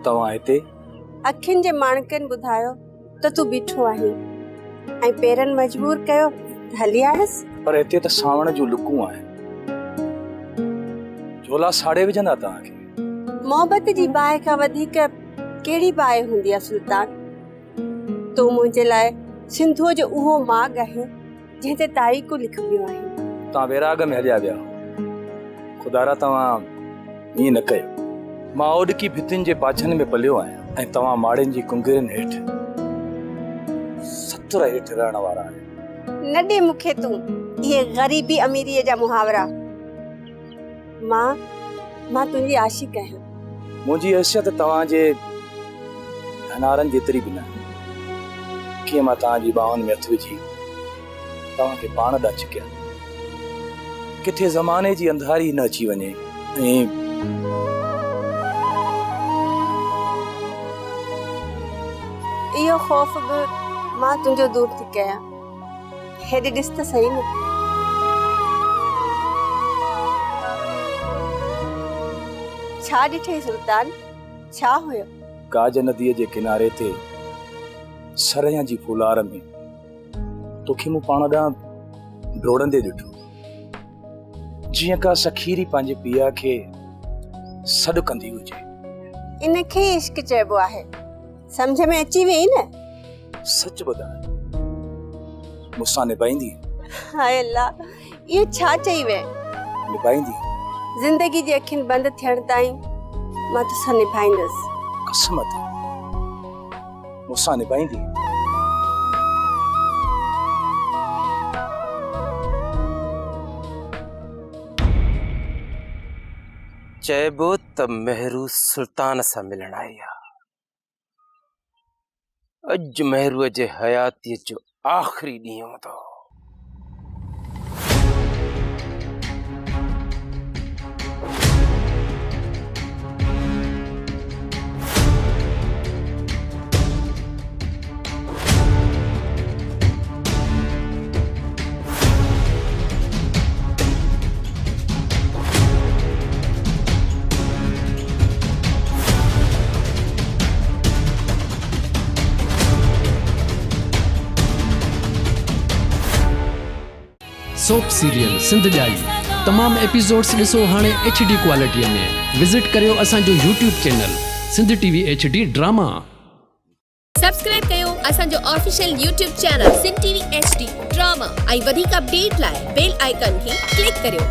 तव्हां हिते अखियुनि जे माणकनि ॿुधायो त तूं बीठो आहीं ऐं पेरनि मजबूर कयो हली आयसि। पर हिते त सावण जूं लुकूं आहिनि, झोला साड़े विझंदा तव्हांखे। मोहबत जी बाहि खां वधीक कहिड़ी बाहि हूंदी आहे सुल्तान। तूं मुंहिंजे लाइ सिंधुअ जो उहो माॻ आहे जंहिं ते तारीख़ूं लिखबियूं आहिनि। तव्हां वैराग में हलिया विया, खुदारा तव्हां ईअं न कयो। मां ओॾकी भितियुनि जे पाछनि में पलियो आहियां ऐं तव्हां माड़ियुनि जी कुंगरियुनि हेठि सतर हेठि रहण वारा आहियो। न ॾे मूंखे तूं इहे ग़रीबी अमीरीअ जा मुहावरा। मां तुंहिंजी आशिक़ आहियां। मुंहिंजी हैसियत तव्हांजे हनारनि जेतिरी बि न। कीअं मां तव्हांजी ॿाहुनि में हथु विझी तव्हांखे पाण ॾांहुं छिकिया, किथे ज़माने जी अंधारी न अची वञे ऐं इहो ख़ौफ़ बि मां तुंहिंजो दूर थी कयां। हेॾे ॾिस त सही न। छा ॾिठई सुल्तान, छा हुयो? काज नदीअ जे किनारे ते सरयां जी फुलार में तोखे मूं पाण ॾांहुं डोड़ंदे ॾिठो, जीअं का सखीरी पंहिंजे पीउ खे सॾु कंदी हुजे। इनखे इश्क चइबो आहे। समझ में अची वई न? सच ॿुधाए, मूंसां निभाईंदी? हाय अल्लाह, इहो छा चई वे? निभाईंदी? ज़िंदगी जी अखियुनि बंदि थियण ताईं मां तोसां निभाईंदसि। कसम ते मूंसां निभाईंदी? चइबो त मेहरू सुल्तान सां मिलण आई आहे। अॼु मेहरूअ जे हयातीअ जो आख़िरी ॾींहुं हूंदो। सोप सीरियल सिंध जाई तमाम एपिसोड्स ॾिसो हाणे HD क्वालिटीअ में। विज़िट करियो असांजो YouTube channel Sindh TV HD drama. Subscribe कयो असांजो official YouTube channel Sindh TV HD drama ऐं वधीक अपडेट लाइ बेल आइकन खे क्लिक करियो।